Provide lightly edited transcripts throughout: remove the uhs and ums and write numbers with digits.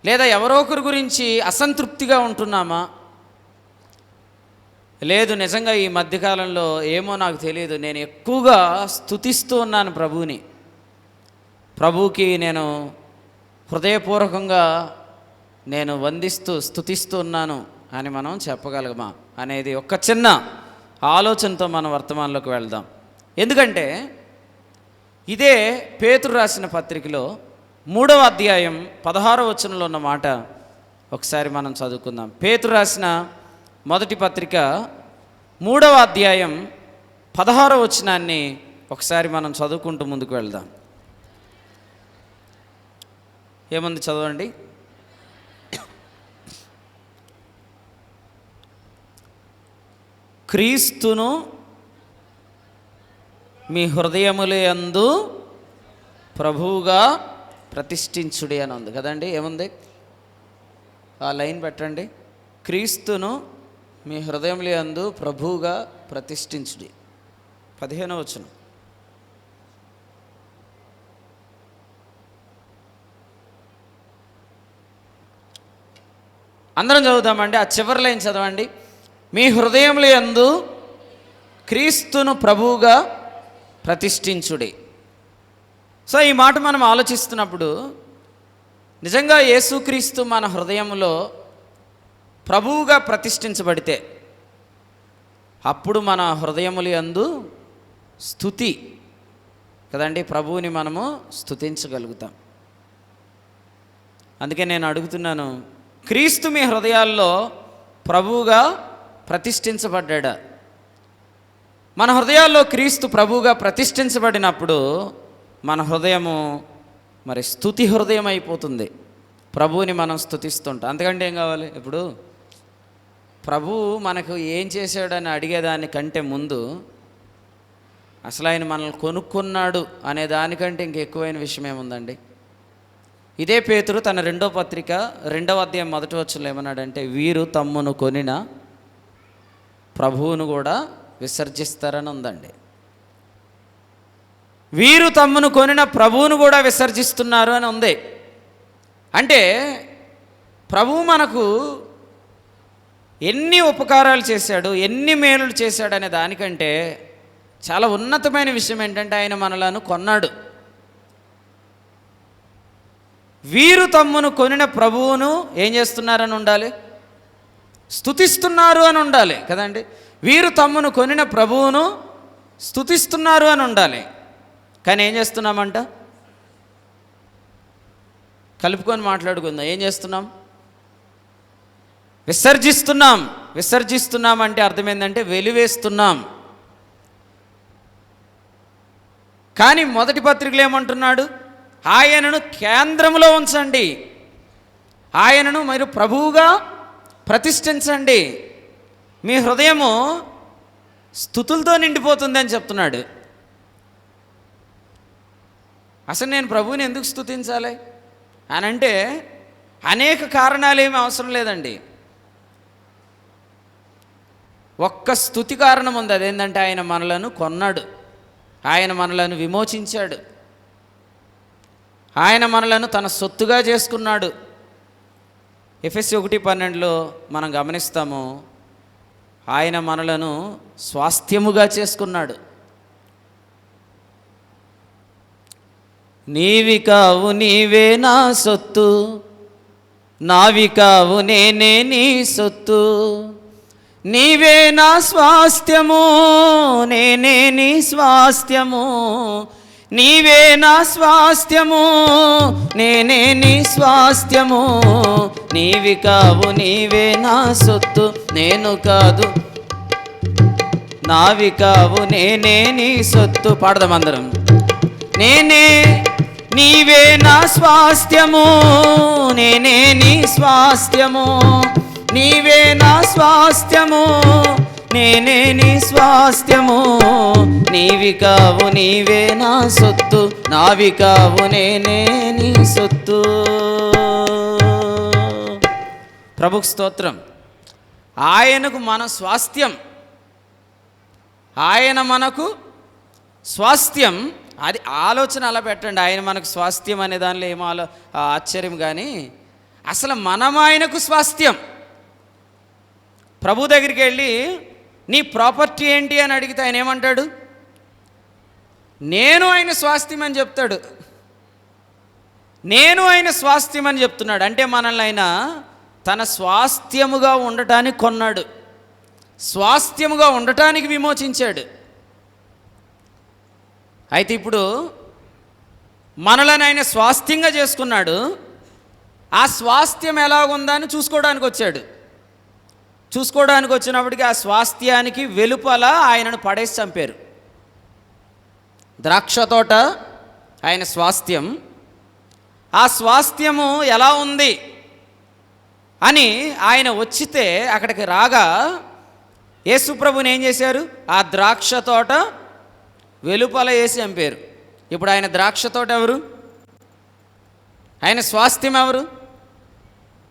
లేదా ఎవరో ఒకరి గురించి అసంతృప్తిగా ఉంటున్నామా? లేదు, నిజంగా ఈ మధ్యకాలంలో ఏమో నాకు తెలియదు, నేను ఎక్కువగా స్తుతిస్తూ ఉన్నాను ప్రభువుని, ప్రభువుకి నేను హృదయపూర్వకంగా నేను వందిస్తూ స్తుతిస్తూ ఉన్నాను అని మనం చెప్పగలమా అనేది ఒక చిన్న ఆలోచనతో మనం వర్తమానంలోకి వెళ్దాం. ఎందుకంటే ఇదే పేతురు రాసిన పత్రికలో 3వ అధ్యాయం 16వ వచనంలో ఉన్న మాట ఒకసారి మనం చదువుకుందాం. పేతురు రాసిన మొదటి పత్రిక 3వ అధ్యాయం 16వ వచనాన్ని ఒకసారి మనం చదువుకుంటూ ముందుకు వెళ్దాం. ఏముంది చదవండి. క్రీస్తును మీ హృదయములందు ప్రభువుగా ప్రతిష్ఠించుడి అని ఉంది కదండి. ఏముంది ఆ లైన్ పెట్టండి. క్రీస్తును మీ హృదయములందు ప్రభువుగా ప్రతిష్ఠించుడి. 15వ వచనం. అందరం చదువుతామండి. ఆ చివరి లైన్ చదవండి. మీ హృదయములందు క్రీస్తును ప్రభువుగా ప్రతిష్ఠించుడి. సో ఈ మాట మనం ఆలోచిస్తున్నప్పుడు నిజంగా యేసుక్రీస్తు మన హృదయంలో ప్రభువుగా ప్రతిష్ఠించబడితే అప్పుడు మన హృదయములందు స్తుతి కదండి, ప్రభువుని మనము స్తుతించగలుగుతాం. అందుకే నేను అడుగుతున్నాను, క్రీస్తు మీ హృదయాల్లో ప్రభువుగా ప్రతిష్ఠించబడ్డా? మన హృదయాల్లో క్రీస్తు ప్రభువుగా ప్రతిష్ఠించబడినప్పుడు మన హృదయము మరి స్తుతి హృదయం అయిపోతుంది. ప్రభువుని మనం స్తుతిస్తుంటాం. అంతకంటే ఏం కావాలి? ఇప్పుడు ప్రభువు మనకు ఏం చేశాడని అడిగేదానికంటే ముందు అసలు ఆయన మనల్ని కొనుక్కున్నాడు అనే దానికంటే ఇంకెక్కువైన విషయం ఏముందండి? ఇదే పేతురు తన 2వ పత్రిక 2వ అధ్యాయం 1వ వచనంలో ఏమన్నాడంటే, వీరు తమ్మును కొనిన ప్రభువును కూడా విసర్జిస్తారని ఉందండి. వీరు తమ్మును కొనిన ప్రభువును కూడా విసర్జిస్తున్నారు అని ఉంది. అంటే ప్రభువు మనకు ఎన్ని ఉపకారాలు చేశాడు, ఎన్ని మేలులు చేశాడు అనే దానికంటే చాలా ఉన్నతమైన విషయం ఏంటంటే ఆయన మనలను కొన్నాడు. వీరు తమ్మును కొనిన ప్రభువును ఏం చేస్తున్నారని ఉండాలి? స్తుతిస్తున్నారు అని ఉండాలి కదండి. వీరు తమ్మును కొనిన ప్రభువును స్తుతిస్తున్నారు అని ఉండాలి. కానీ ఏం చేస్తున్నామంట? కలుపుకొని మాట్లాడుకుందాం. ఏం చేస్తున్నాం? విసర్జిస్తున్నాం. విసర్జిస్తున్నాం అంటే అర్థం ఏంటంటే వెలివేస్తున్నాం. కానీ మొదటి పత్రికలో ఏమంటున్నాడు? ఆయనను కేంద్రంలో ఉంచండి, ఆయనను మీరు ప్రభువుగా ప్రతిష్ఠించండి, మీ హృదయము స్తుతులతో నిండిపోతుంది అని చెప్తున్నాడు. అసలు నేను ప్రభువుని ఎందుకు స్తుతించాలి అని అంటే అనేక కారణాలు ఏమీ అవసరం లేదండి. ఒక్క స్తుతి కారణం ఉంది. అదేంటంటే ఆయన మనలను కొన్నాడు, ఆయన మనలను విమోచించాడు, ఆయన మనలను తన సొత్తుగా చేసుకున్నాడు. ఎఫెసీ 1:12లో మనం గమనిస్తాము, ఆయన మనలను స్వాస్థ్యముగా చేసుకున్నాడు. నీవి కావు నీవే నా సొత్తు, నావి కావు నేనే నీ సొత్తు, నీవే నా స్వాస్థ్యము నేనే నీ స్వాస్థ్యము, నీవే నా స్వాస్థ్యము నేనే నీ స్వాస్థ్యము, నీవి కావు నీవే నా సొత్తు నేను కాదు, నావి కావు నేనే నీ సొత్తు. పాడదాం అందరం. నేనే నీవే నా స్వాస్థ్యము నేనే నీ స్వాస్థ్యము, నీవే నా స్వాస్థ్యము నేనే నీ స్వాస్థ్యము, నీవి కావు నీవే నా సొత్తు, నావి కావు నేనే నీ సొత్తు. ప్రభుకు స్తోత్రం. ఆయనకు మన స్వాస్థ్యం, ఆయన మనకు స్వాస్థ్యం. అది ఆలోచన అలా పెట్టండి. ఆయన మనకు స్వాస్థ్యం అనే దానిలో ఏమో ఆశ్చర్యం. కానీ అసలు మనం ఆయనకు స్వాస్థ్యం. ప్రభు దగ్గరికి వెళ్ళి నీ ప్రాపర్టీ ఏంటి అని అడిగితే ఆయన ఏమంటాడు? నేను ఆయన స్వాస్థ్యం అని చెప్తాడు. నేను ఆయన స్వాస్థ్యం అని చెప్తున్నాడు. అంటే మనల్ని ఆయన తన స్వాస్థ్యముగా ఉండటానికి కొన్నాడు, స్వాస్థ్యముగా ఉండటానికి విమోచించాడు. అయితే ఇప్పుడు మనలను ఆయన స్వాస్థ్యంగా చేసుకున్నాడు. ఆ స్వాస్థ్యం ఎలాగుందా అని చూసుకోవడానికి వచ్చాడు. చూసుకోవడానికి వచ్చినప్పటికీ ఆ స్వాస్థ్యానికి వెలుపల ఆయనను పడేసి చంపారు. ద్రాక్ష తోట ఆయన స్వాస్థ్యం. ఆ స్వాస్థ్యము ఎలా ఉంది అని ఆయన వచ్చితే అక్కడికి రాగా యేసుప్రభుని ఏం చేశారు? ఆ ద్రాక్ష తోట వెలుపల వేసి చంపారు. ఇప్పుడు ఆయన ద్రాక్ష తోట ఎవరు? ఆయన స్వాస్థ్యం ఎవరు?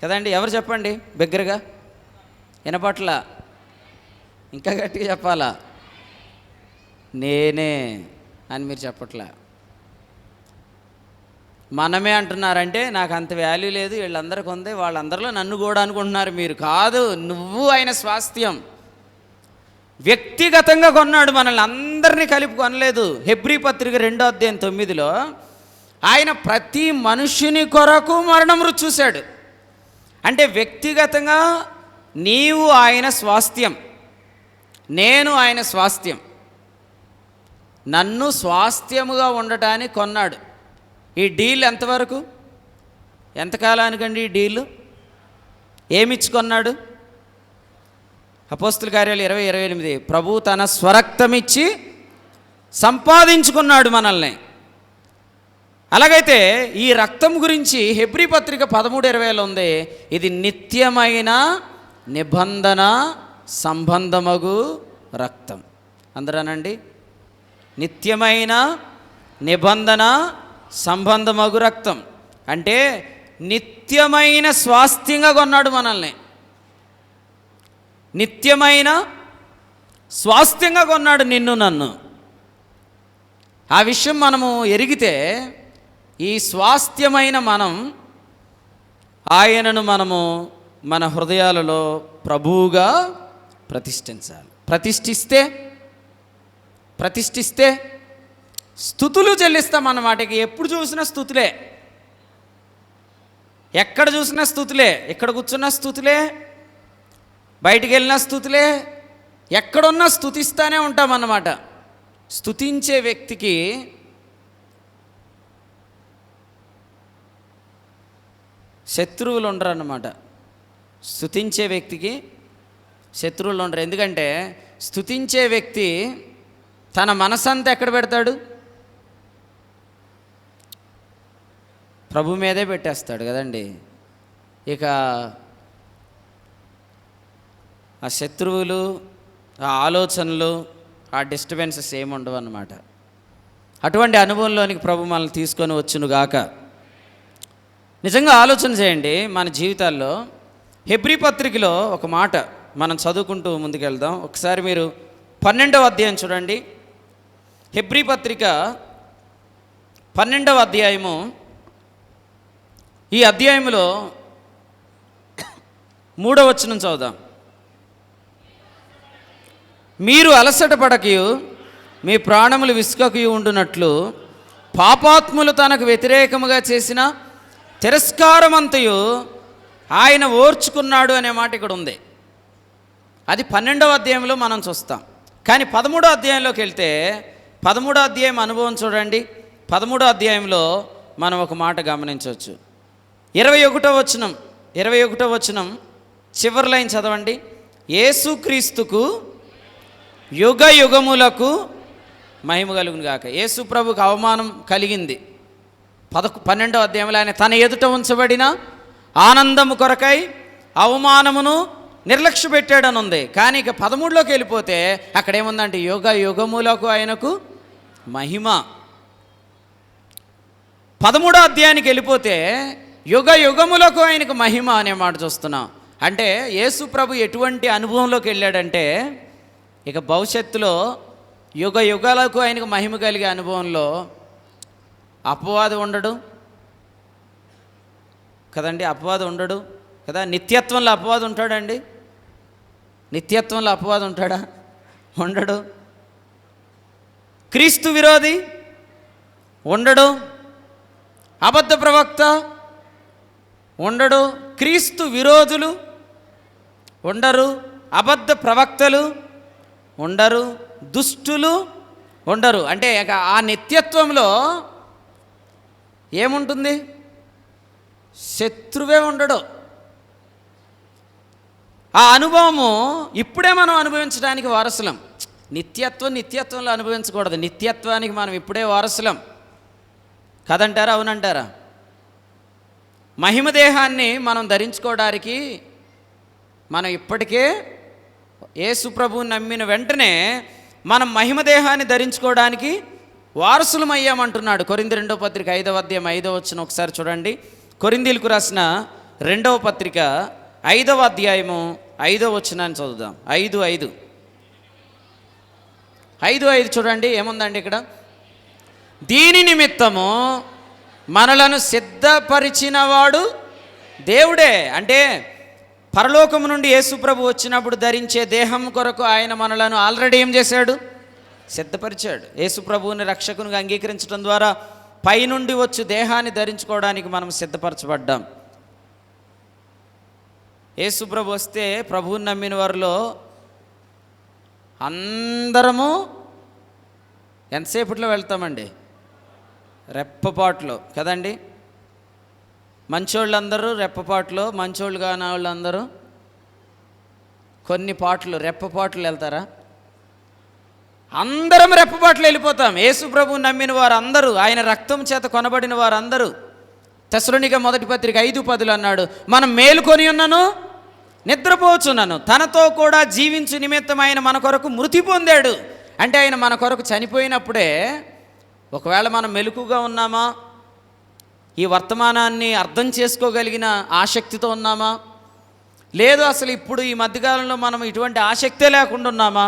కదండి, ఎవరు చెప్పండి బిగ్గరగా, వినపట్ల, ఇంకా గట్టిగా చెప్పాలా? నేనే అని మీరు చెప్పట్లా. మనమే అంటున్నారంటే నాకు అంత వాల్యూ లేదు, వీళ్ళందరికీ ఉంది, వాళ్ళందరిలో నన్ను కూడా అనుకుంటున్నారు మీరు. కాదు, నువ్వు ఆయన స్వాస్థ్యం. వ్యక్తిగతంగా కొన్నాడు, మనల్ని అందరినీ కలిపి కొనలేదు. హెబ్రీ పత్రిక 2:9 ఆయన ప్రతి మనుషుని కొరకు మరణం రుచి చూశాడు. అంటే వ్యక్తిగతంగా నీవు ఆయన స్వాస్థ్యం, నేను ఆయన స్వాస్థ్యం. నన్ను స్వాస్థ్యముగా ఉండటానికి కొన్నాడు. ఈ డీల్ ఎంతవరకు, ఎంతకాలానికండి ఈ డీలు? ఏమిచ్చుకొన్నాడు? అపోస్తుల కార్యాలు 20:28 ప్రభు తన స్వరక్తమిచ్చి సంపాదించుకున్నాడు మనల్ని. అలాగైతే ఈ రక్తం గురించి హెబ్రీ పత్రిక 13:20 ఉంది, ఇది నిత్యమైన నిబంధన సంబంధమగు రక్తం. అందరానండి, నిత్యమైన నిబంధన సంబంధమగు రక్తం. అంటే నిత్యమైన స్వాస్థ్యంగా కొన్నాడు మనల్ని, నిత్యమైన స్వాస్థ్యంగా కొన్నాడు నిన్ను నన్ను. ఆ విషయం మనము ఎరిగితే ఈ స్వాస్థ్యమైన మనం ఆయనను మనము మన హృదయాలలో ప్రభువుగా ప్రతిష్ఠించాలి. ప్రతిష్ఠిస్తే స్తుతులు చెల్లిస్తాం అన్నమాట. ఎప్పుడు చూసినా స్తుతులే, ఎక్కడ చూసినా స్తుతులే, ఇక్కడ కూర్చున్న స్తుతులే, బయటికి వెళ్ళిన స్తుతులే, ఎక్కడున్నా స్తుతిస్తూనే ఉంటామన్నమాట. స్తుతించే వ్యక్తికి శత్రువులు ఉండరు అన్నమాట. స్తుతించే వ్యక్తికి శత్రువులు ఉండరు. ఎందుకంటే స్తుతించే వ్యక్తి తన మనసంతా ఎక్కడ పెడతాడు? ప్రభు మీదే పెట్టేస్తాడు కదండి. ఇక ఆ శత్రువులు, ఆ ఆలోచనలు, ఆ డిస్టర్బెన్సెస్ ఏముండవు అన్నమాట. అటువంటి అనుభవంలోనికి ప్రభు మనల్ని తీసుకొని వచ్చునుగాక. నిజంగా ఆలోచన చేయండి మన జీవితాల్లో. హెబ్రీ పత్రికలో ఒక మాట మనం చదువుకుంటూ ముందుకెళ్దాం. ఒకసారి మీరు 12వ అధ్యాయం చూడండి. హెబ్రీ పత్రిక 12వ అధ్యాయము. ఈ అధ్యాయంలో 3వ వచనం చదువుదాం. మీరు అలసట పడకయు మీ ప్రాణములు విసుకకయు ఉండునట్లు పాపాత్ములు తనకు వ్యతిరేకముగా చేసిన తిరస్కారమంతయు ఆయన ఓర్చుకున్నాడు అనే మాట ఇక్కడ ఉంది. అది 12వ అధ్యాయంలో మనం చూస్తాం. కానీ 13వ అధ్యాయంలోకి వెళ్తే 13వ అధ్యాయం అనుభవం చూడండి. 13వ అధ్యాయంలో మనం ఒక మాట గమనించవచ్చు. 21వ వచనం చివరి లైన్ చదవండి. యేసుక్రీస్తుకు యుగ యుగములకు మహిమ కలుగును గాక. యేసు ప్రభుకు అవమానం కలిగింది 12వ అధ్యాయంలో. ఆయన తన ఎదుట ఉంచబడిన ఆనందము కొరకై అవమానమును నిర్లక్ష్య పెట్టాడని ఉంది. కానీ ఇక 13లోకి వెళ్ళిపోతే అక్కడ ఏముందంటే యుగ యుగములకు ఆయనకు మహిమ. 13వ అధ్యాయానికి వెళ్ళిపోతే యుగ యుగములకు ఆయనకు మహిమ అనే మాట చూస్తున్నాం. అంటే యేసు ప్రభు ఎటువంటి అనుభవంలోకి వెళ్ళాడంటే ఇక భవిష్యత్తులో యుగ యుగాలకు ఆయనకు మహిమ కలిగే అనుభవంలో అపవాది ఉండడు, కదండి, అపవాదం ఉండడు కదా. నిత్యత్వంలో అపవాదం ఉంటాడండి? నిత్యత్వంలో అపవాదం ఉంటాడా? ఉండడు. క్రీస్తు విరోధి ఉండడు. అబద్ధ ప్రవక్త ఉండడు. క్రీస్తు విరోధులు ఉండరు. అబద్ధ ప్రవక్తలు ఉండరు. దుష్టులు ఉండరు. అంటే ఆ నిత్యత్వంలో ఏముంటుంది? శత్రువే ఉండడు. ఆ అనుభవము ఇప్పుడే మనం అనుభవించడానికి వారసులం. నిత్యత్వంలో అనుభవించకూడదు. నిత్యత్వానికి మనం ఇప్పుడే వారసులం కదంటారా? అవునంటారా? మహిమ దేహాన్ని మనం ధరించుకోవడానికి మనం ఇప్పటికే యేసు ప్రభువుని నమ్మిన వెంటనే మనం మహిమ దేహాన్ని ధరించుకోవడానికి వారసులం అయ్యామంటున్నాడు. కొరింథీ 2వ పత్రిక 5వ అధ్యాయం 5వ వచనం ఒకసారి చూడండి. కొరింథీలకు రాసిన 2వ పత్రిక 5వ అధ్యాయము 5వ వచనాన్ని చదువుదాం. 5:5 చూడండి, ఏముందండి ఇక్కడ? దీని నిమిత్తము మనలను సిద్ధపరిచినవాడు దేవుడే. అంటే పరలోకము నుండి యేసు ప్రభు వచ్చినప్పుడు ధరించే దేహం కొరకు ఆయన మనలను ఆల్రెడీ ఏం చేశాడు? సిద్ధపరిచాడు. యేసు ప్రభువుని రక్షకునిగా అంగీకరించడం ద్వారా పైనుండి వచ్చి దేహాన్ని ధరించుకోవడానికి మనం సిద్ధపరచబడ్డాం. యేసు ప్రభు వస్తే ప్రభువుని నమ్మిన వారిలో అందరము ఎంతసేపట్లో వెళ్తామండి? రెప్పపాట్లో కదండి. మంచోళ్ళందరూ రెప్పపాట్లో, మంచోళ్ళు కాని వాళ్ళందరూ కొన్ని పాటలు రెప్పపాట్లు వెళ్తారా? అందరం రెప్పపాట్లు వెళ్ళిపోతాం. యేసు ప్రభువుని నమ్మిన వారు అందరూ, ఆయన రక్తం చేత కొనబడిన వారు అందరూ. తెస్సలోనిక 1 పత్రిక 5:10 అన్నాడు, మనం మేలుకొని ఉన్నను నిద్రపోచున్నాను, తనతో కూడా జీవించు నిమిత్తం ఆయన మన కొరకు మృతి పొందాడు. అంటే ఆయన మన కొరకు చనిపోయినప్పుడే ఒకవేళ మనం మెలకుగా ఉన్నామా, ఈ వర్తమానాన్ని అర్థం చేసుకోగలిగిన ఆసక్తితో ఉన్నామా, లేదు అసలు ఇప్పుడు ఈ మధ్యకాలంలో మనం ఇటువంటి ఆసక్తే లేకుండా ఉన్నామా,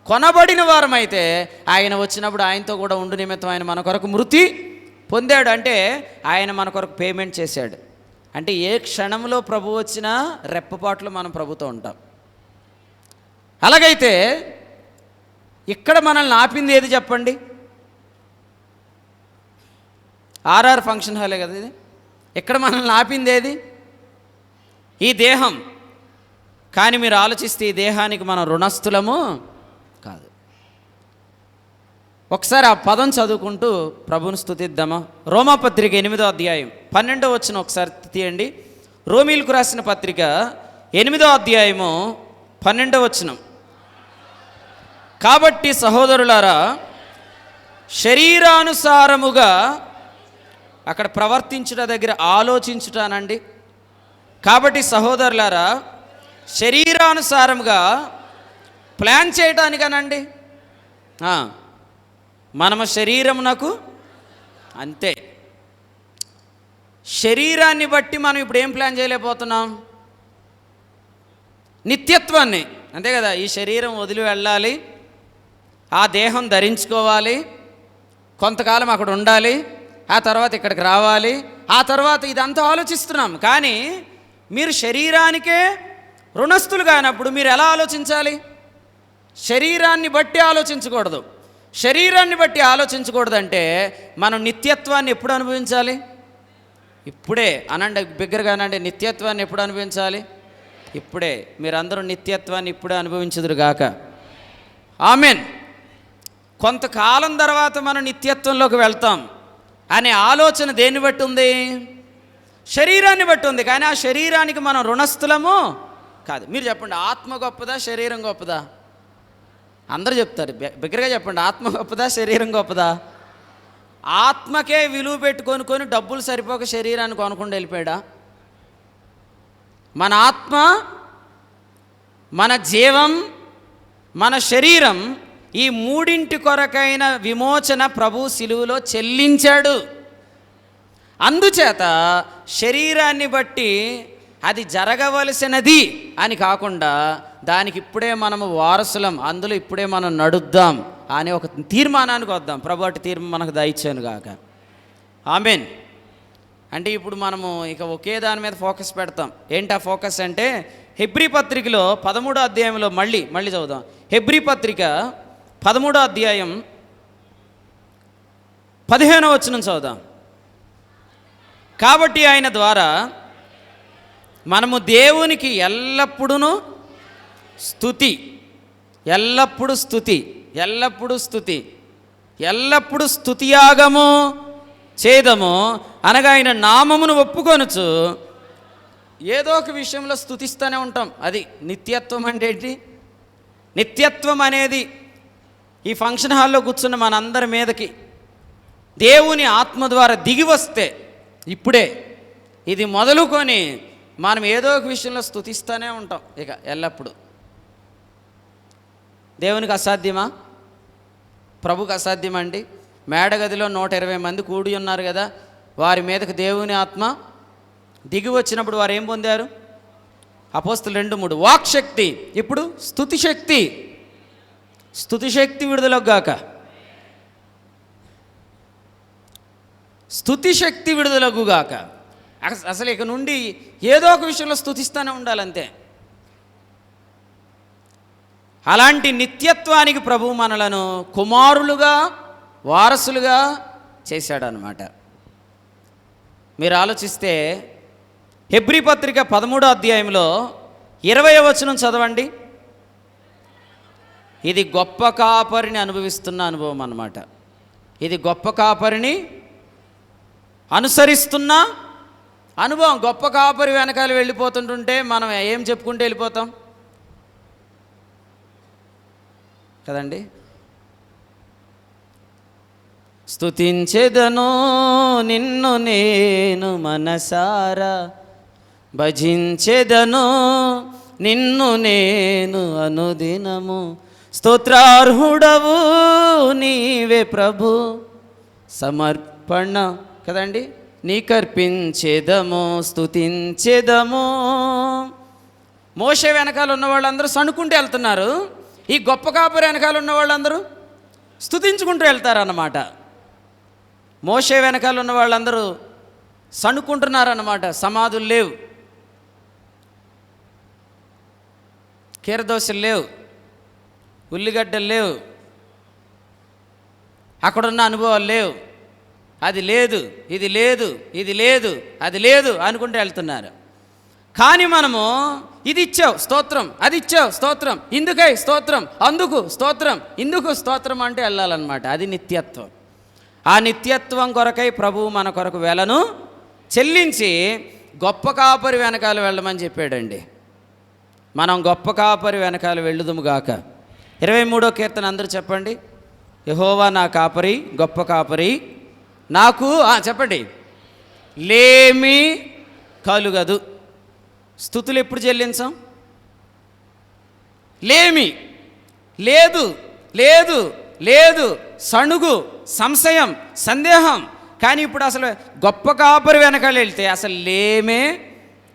కొనబడిన వారమైతే ఆయన వచ్చినప్పుడు ఆయనతో కూడా ఉండు నిమిత్తం ఆయన మన కొరకు మృతి పొందాడు. అంటే ఆయన మన కొరకు పేమెంట్ చేశాడు. అంటే ఏ క్షణంలో ప్రభు వచ్చినా రెప్పపాట్లు మనం ప్రభుతో ఉంటాం. అలాగైతే ఇక్కడ మనల్ని ఆపింది ఏది చెప్పండి? ఆర్ఆర్ ఫంక్షన్ హాలే కదా ఇది. ఇక్కడ మనల్ని ఆపింది ఏది? ఈ దేహం. కానీ మీరు ఆలోచిస్తే ఈ దేహానికి మనం రుణస్థులము కాదు. ఒకసారి ఆ పదం చదువుకుంటూ ప్రభుని స్తుతిద్దామా? రోమాపత్రిక 8వ అధ్యాయం 12వ వచనం ఒకసారి తీయండి. రోమీలకు రాసిన పత్రిక 8వ అధ్యాయము 12వ వచనం. కాబట్టి సహోదరులారా, శరీరానుసారముగా, అక్కడ ప్రవర్తించుట దగ్గర ఆలోచించుటానండి. కాబట్టి సహోదరులారా, శరీరానుసారముగా ప్లాన్ చేయటానికనండి. మనము శరీరమునకు అంతే. శరీరాన్ని బట్టి మనం ఇప్పుడు ఏం ప్లాన్ చేయలేకపోతున్నాం? నిత్యత్వాన్ని, అంతే కదా. ఈ శరీరం వదిలి వెళ్ళాలి, ఆ దేహం ధరించుకోవాలి, కొంతకాలం అక్కడ ఉండాలి, ఆ తర్వాత ఇక్కడికి రావాలి, ఆ తర్వాత ఇదంతా ఆలోచిస్తున్నాం. కానీ మీరు శరీరానికే రుణస్థులు కానప్పుడు మీరు ఎలా ఆలోచించాలి? శరీరాన్ని బట్టి ఆలోచించకూడదు. శరీరాన్ని బట్టి ఆలోచించకూడదంటే మనం నిత్యత్వాన్ని ఎప్పుడు అనుభవించాలి? ఇప్పుడే అనండి, బిగ్గరగా అనండి. నిత్యత్వాన్ని ఎప్పుడు అనుభవించాలి? ఇప్పుడే. మీరందరూ నిత్యత్వాన్ని ఇప్పుడే అనుభవించుదురుగాక. ఆమెన్. కొంతకాలం తర్వాత మనం నిత్యత్వంలోకి వెళ్తాం అనే ఆలోచన దేన్ని బట్టి ఉంది? శరీరాన్ని బట్టి ఉంది. కానీ ఆ శరీరానికి మనం రుణస్థులము కాదు. మీరు చెప్పండి, ఆత్మ గొప్పదా శరీరం గొప్పదా? అందరూ చెప్తారు, బిగ్గరగా చెప్పండి. ఆత్మ గొప్పదా శరీరం గొప్పదా? ఆత్మకే విలువ పెట్టుకొని డబ్బులు సరిపోక శరీరాన్ని కొనుక్కుండా వెళ్ళిపోయాడా? మన ఆత్మ, మన జీవం, మన శరీరం, ఈ మూడింటి కొరకైన విమోచన ప్రభు శిలువలో చెల్లించాడు. అందుచేత శరీరాన్ని బట్టి అది జరగవలసినది అని కాకుండా దానికి ఇప్పుడే మనము వారసులం, అందులో ఇప్పుడే మనం నడుద్దాం అనే ఒక తీర్మానానికి వద్దాం. ప్రభు అటు తీర్మానం మనకు దయచేయను గాక. ఆమెన్. అంటే ఇప్పుడు మనము ఇక ఒకే దాని మీద ఫోకస్ పెడతాం. ఏంటి ఆ ఫోకస్ అంటే, హెబ్రీ పత్రికలో 13వ అధ్యాయంలో మళ్ళీ చదువుదాం. హెబ్రీ పత్రిక 13వ అధ్యాయం 15వ వచనం చదువుదాం. కాబట్టి ఆయన ద్వారా మనము దేవునికి ఎల్లప్పుడూ స్తుతి, ఎల్లప్పుడూ స్తుతి, ఎల్లప్పుడూ స్తుతి, ఎల్లప్పుడూ స్తుతియాగము చేదము అనగా ఆయన నామమును ఒప్పుకొనుచు ఏదో ఒక విషయంలో స్తుతిస్తూనే ఉంటాం. అది నిత్యత్వం. అంటే ఏంటి? నిత్యత్వం అనేది ఈ ఫంక్షన్ హాల్లో కూర్చున్న మనందరి మీదకి దేవుని ఆత్మ ద్వారా దిగి వస్తే, ఇప్పుడే ఇది మొదలుకొని మనం ఏదో ఒక విషయంలో స్తుతిస్తూనే ఉంటాం ఇక ఎల్లప్పుడూ. దేవునికి అసాధ్యమా? ప్రభుకు అసాధ్యమండి? మేడగదిలో 120 మంది కూడి ఉన్నారు కదా, వారి మీదకి దేవుని ఆత్మ దిగి వచ్చినప్పుడు వారు ఏం పొందారు? అపోస్తులు 2:3 వాక్శక్తి. ఇప్పుడు స్తుతి శక్తి. స్తుతి శక్తి విడుదలగాక, స్తుతి శక్తి విడుదలగుగాక. అసలు ఇక నుండి ఏదో ఒక విషయంలో స్తుతిస్తూనే ఉండాలంతే. అలాంటి నిత్యత్వానికి ప్రభువు మనలను కుమారులుగా, వారసులుగా చేశాడనమాట. మీరు ఆలోచిస్తే హెబ్రీ పత్రిక 13వ అధ్యాయంలో 20వ వచనం చదవండి. ఇది గొప్ప కాపరిని అనుభవిస్తున్న అనుభవం అన్నమాట. ఇది గొప్ప కాపరిని అనుసరిస్తున్న అనుభవం. గొప్ప కాపరి వెనకాల వెళ్ళిపోతుంటుంటే మనం ఏం చెప్పుకుంటూ వెళ్ళిపోతాం కదండి. స్తుతించెదను నిన్ను నేను మనసారా, భజించెదను నిన్ను నేను అనుదినము, స్తోత్రార్హుడవు నీవే ప్రభు, సమర్పణ కదండి నీకర్పించెదము, స్తుతించెదము. మోషే వెనకాల ఉన్న వాళ్ళందరూ సణుకుంటూ వెళ్తున్నారు. ఈ గొప్ప కాపరి వెనకాల ఉన్న వాళ్ళందరూ స్తుతించుకుంటూ వెళ్తారన్నమాట. మోషే వెనకాల ఉన్న వాళ్ళందరూ సణుకుంటున్నారన్నమాట. సమాధులు లేవు, కీరదోసలు లేవు, ఉల్లిగడ్డలు లేవు, అక్కడున్న అనుభవాలు లేవు. అది లేదు, ఇది లేదు, ఇది లేదు, అది లేదు అనుకుంటూ వెళ్తున్నారు. కానీ మనము ఇది ఇచ్చావు స్తోత్రం, అది ఇచ్చావు స్తోత్రం, ఇందుకై స్తోత్రం, అందుకు స్తోత్రం, ఇందుకు స్తోత్రం అంటే వెళ్ళాలన్నమాట. అది నిత్యత్వం. ఆ నిత్యత్వం కొరకై ప్రభువు మన కొరకు వెలను చెల్లించి గొప్ప కాపరి వెనకాల వెళ్ళమని చెప్పాడండి. మనం గొప్ప కాపరి వెనకాల వెళ్ళుదుము గాక. 23వ కీర్తన అందరూ చెప్పండి. యెహోవా నా కాపరి, గొప్ప కాపరి, నాకు చెప్పండి లేమి కలుగదు. స్తుతులు ఎప్పుడు చెల్లించాం? లేమి లేదు, లేదు, లేదు, సణుగు, సంశయం, సందేహం. కానీ ఇప్పుడు అసలు గొప్ప కాపరి వెనకాల వెళ్తే అసలు లేమే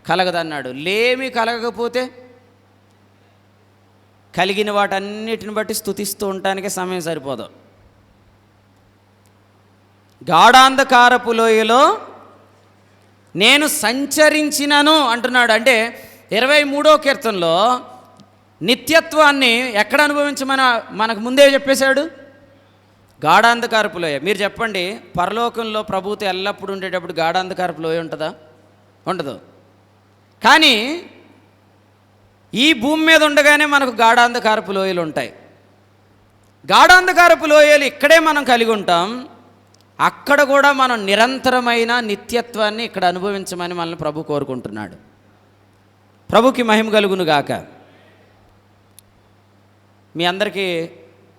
కలగదన్నాడు. లేమి కలగకపోతే కలిగిన వాటన్నిటిని బట్టి స్తుతిస్తూ ఉండటానికే సమయం సరిపోదు. గాఢాంధకారపు లోయలో నేను సంచరించినను అంటున్నాడు. అంటే 23వ కీర్తనలో నిత్యత్వాన్ని ఎక్కడ అనుభవించమని మనకు ముందే చెప్పేశాడు? గాఢాంధకారపు లోయ. మీరు చెప్పండి, పరలోకంలో ప్రభువుతో ఎల్లప్పుడూ ఉండేటప్పుడు గాఢాంధకారపు లోయ ఉంటుందా? ఉండదు. కానీ ఈ భూమి మీద ఉండగానే మనకు గాఢాంధకారపు లోయలు ఉంటాయి. గాఢాంధకారపు లోయలు ఇక్కడే మనం కలిగి ఉంటాం. అక్కడ కూడా మనం నిరంతరమైన నిత్యత్వాన్ని ఇక్కడ అనుభవించమని మనల్ని ప్రభు కోరుకుంటున్నాడు. ప్రభుకి మహిమ కలుగును గాక. మీ అందరికీ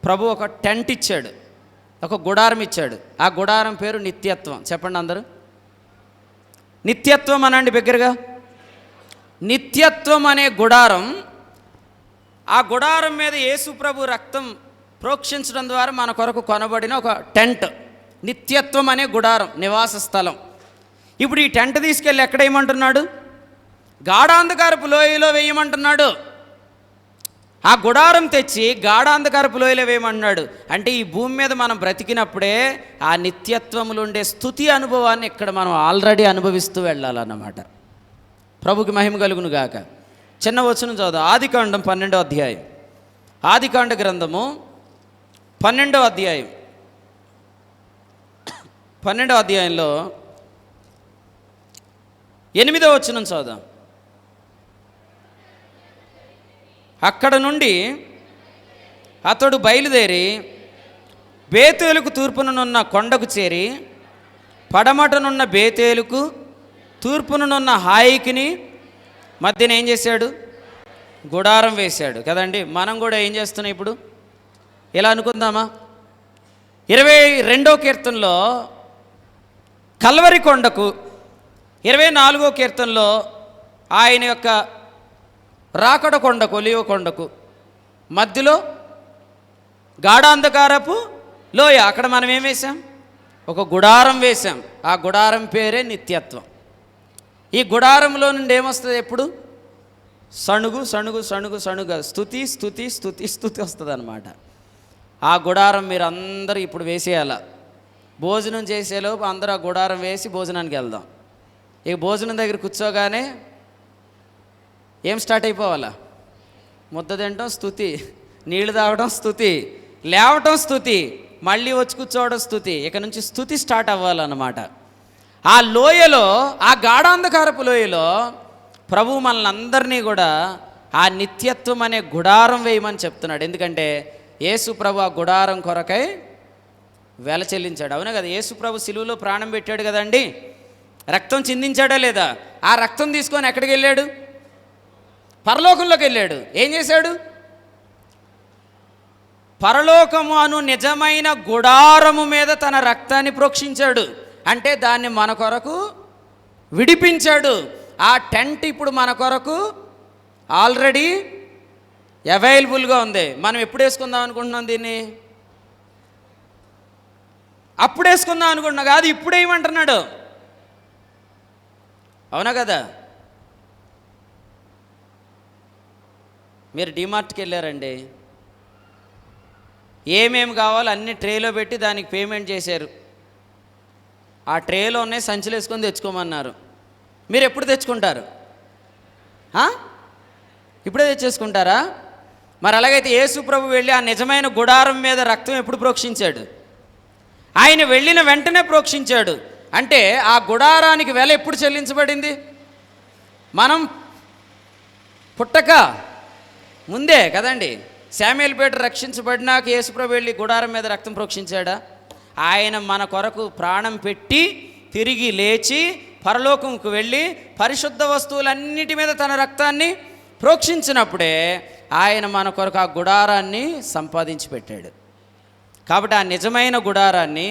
ప్రభు ఒక టెంట్ ఇచ్చాడు, ఒక గుడారం ఇచ్చాడు. ఆ గుడారం పేరు నిత్యత్వం. చెప్పండి అందరూ, నిత్యత్వం అనండి బిగ్గరగా. నిత్యత్వం అనే గుడారం, ఆ గుడారం మీద యేసు ప్రభు రక్తం ప్రోక్షించడం ద్వారా మన కొరకు కొనబడిన ఒక టెంట్. నిత్యత్వం అనే గుడారం, నివాస స్థలం. ఇప్పుడు ఈ టెంట్ తీసుకెళ్ళి ఎక్కడ వేయమంటున్నాడు? గాఢాంధకారపు లోయలో వేయమంటున్నాడు. ఆ గుడారం తెచ్చి గాఢాంధకారపు లోయలో వేయమన్నాడు. అంటే ఈ భూమి మీద మనం బ్రతికినప్పుడే ఆ నిత్యత్వములు ఉండే స్తుతి అనుభవాన్ని ఇక్కడ మనం ఆల్రెడీ అనుభవిస్తూ వెళ్ళాలన్నమాట. ప్రభుకి మహిమ కలుగును గాక. చిన్న వచనం చదువు. ఆదికాండం 12వ అధ్యాయం. ఆదికాండ గ్రంథము 12వ అధ్యాయం. 12వ అధ్యాయంలో 8వ వచనం చదువు. అక్కడ నుండి అతడు బయలుదేరి బేతేలుకు తూర్పుననున్న కొండకు చేరి పడమటనున్న బేతేలుకు తూర్పుననున్న హాయికిని మధ్యన ఏం చేశాడు? గుడారం వేశాడు కదండి. మనం కూడా ఏం చేస్తున్నాం ఇప్పుడు? ఇలా అనుకుందామా? 22వ కీర్తనలో కల్వరి కొండకు, 24వ కీర్తనలో ఆయన యొక్క రాకడ కొండకు, ఒలీవ కొండకు మధ్యలో గాఢాంధకారపు లోయ, అక్కడ మనం ఏం వేశాం? ఒక గుడారం వేశాం. ఆ గుడారం పేరే నిత్యత్వం. ఈ గుడారంలో నుండి ఏమొస్తుంది? ఎప్పుడు సణుగు సణుగు సణుగు సణుగు, స్తుతి స్తుతి స్తుతి స్తుతి వస్తుంది అన్నమాట. ఆ గుడారం మీరు అందరూ ఇప్పుడు వేసేయాల. భోజనం చేసేలోపు అందరూ ఆ గుడారం వేసి భోజనానికి వెళ్దాం. ఇక భోజనం దగ్గర కూర్చోగానే ఏం స్టార్ట్ అయిపోవాలా? ముద్ద తినటం స్తుతి, నీళ్లు తాగడం స్తుతి, లేవటం స్తుతి, మళ్ళీ వచ్చి కూర్చోవడం స్తుతి. ఇక నుంచి స్తుతి స్టార్ట్ అవ్వాలన్నమాట. ఆ లోయలో, ఆ గాఢాంధకారపు లోయలో ప్రభు మనల్ని అందరినీ కూడా ఆ నిత్యత్వం అనే గుడారం వేయమని చెప్తున్నాడు. ఎందుకంటే యేసు ప్రభు ఆ గుడారం కొరకై వెల చెల్లించాడు. అవునా కదా? యేసు ప్రభు సిలువలో ప్రాణం పెట్టాడు కదండి. రక్తం చిందించాడా లేదా? ఆ రక్తం తీసుకొని ఎక్కడికి వెళ్ళాడు? పరలోకంలోకి వెళ్ళాడు. ఏం చేశాడు? పరలోకము అను నిజమైన గుడారము మీద తన రక్తాన్ని ప్రోక్షించాడు. అంటే దాన్ని మన కొరకు విడిపించాడు. ఆ టెంట్ ఇప్పుడు మన కొరకు ఆల్రెడీ అవైలబుల్గా ఉంది. మనం ఎప్పుడు వేసుకుందాం అనుకుంటున్నాం? దీన్ని అప్పుడు వేసుకుందాం అనుకుంటున్నాం కాదు, ఇప్పుడు ఏమంటున్నాడు? అవునా కదా? మీరు డిమార్ట్కి వెళ్ళారండి, ఏమేమి కావాలో అన్ని ట్రేలో పెట్టి దానికి పేమెంట్ చేశారు. ఆ ట్రేలోనే సంచులు వేసుకొని తెచ్చుకోమన్నారు. మీరు ఎప్పుడు తెచ్చుకుంటారు? ఇప్పుడే తెచ్చేసుకుంటారా? మరి అలాగైతే యేసు ప్రభు వెళ్ళి ఆ నిజమైన గుడారం మీద రక్తం ఎప్పుడు ప్రోక్షించాడు? ఆయన వెళ్ళిన వెంటనే ప్రోక్షించాడు. అంటే ఆ గుడారానికి వెల ఎప్పుడు చెల్లించబడింది? మనం పుట్టక ముందే కదండి. శామ్యూయేలు రక్షించబడినాక యేసుప్రభు వెళ్ళి గుడారం మీద రక్తం ప్రోక్షించాడా? ఆయన మన కొరకు ప్రాణం పెట్టి తిరిగి లేచి పరలోకంకు వెళ్ళి పరిశుద్ధ వస్తువులన్నిటి మీద తన రక్తాన్ని ప్రోక్షించినప్పుడే ఆయన మన కొరకు ఆ గుడారాన్ని సంపాదించి పెట్టాడు. కాబట్టి ఆ నిజమైన గుడారాన్ని,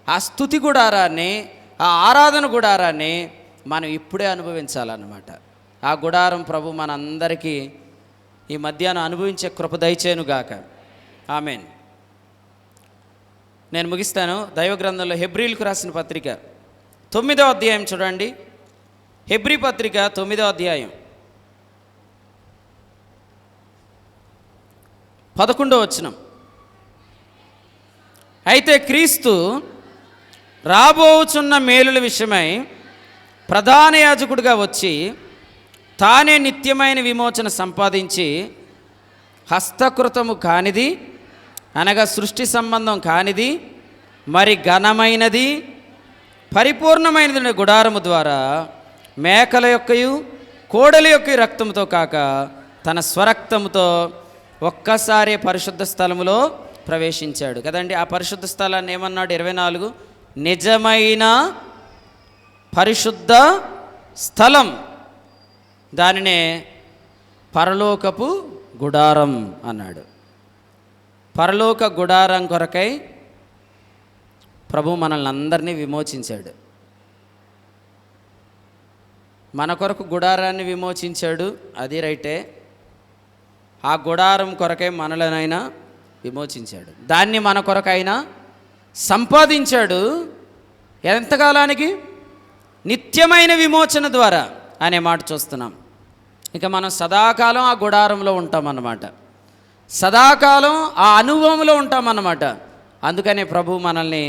ఆ స్తుతి గుడారాన్ని, ఆ ఆరాధన గుడారాన్ని మనం ఇప్పుడే అనుభవించాలన్నమాట. ఆ గుడారం ప్రభు మనందరికీ ఈ మధ్యాహ్నం అనుభవించే కృప దయచేయునుగాక. ఆమేన్. నేను ముగిస్తాను. దైవ గ్రంథంలో హెబ్రీలకు రాసిన పత్రిక 9వ అధ్యాయం చూడండి. హెబ్రీ పత్రిక 9వ అధ్యాయం 11వ వచనం. అయితే క్రీస్తు రాబోచున్న మేలుల విషయమై ప్రధాన యాజకుడిగా వచ్చి తానే నిత్యమైన విమోచన సంపాదించి హస్తకృతము కానిది, అనగా సృష్టి సంబంధం కానిది, మరి ఘనమైనది, పరిపూర్ణమైనది గుడారము ద్వారా మేకల యొక్కయు కోడలి యొక్క రక్తంతో కాక తన స్వరక్తముతో ఒక్కసారి పరిశుద్ధ స్థలములో ప్రవేశించాడు కదండి. ఆ పరిశుద్ధ స్థలాన్ని ఏమన్నాడు? 24 నిజమైన పరిశుద్ధ స్థలం, దానినే పరలోకపు గుడారం అన్నాడు. పరలోక గుడారం కొరకై ప్రభు మనల్ని అందరినీ విమోచించాడు. మన కొరకు గుడారాన్ని విమోచించాడు, అది రైటే. ఆ గుడారం కొరకై మనలనైనా విమోచించాడు. దాన్ని మన కొరకైనా సంపాదించాడు. ఎంతకాలానికి? నిత్యమైన విమోచన ద్వారా అనే మాట చూస్తున్నాం. ఇక మనం సదాకాలం ఆ గుడారంలో ఉంటామన్నమాట. సదాకాలం ఆ అనుభవంలో ఉంటామన్నమాట. అందుకనే ప్రభు మనల్ని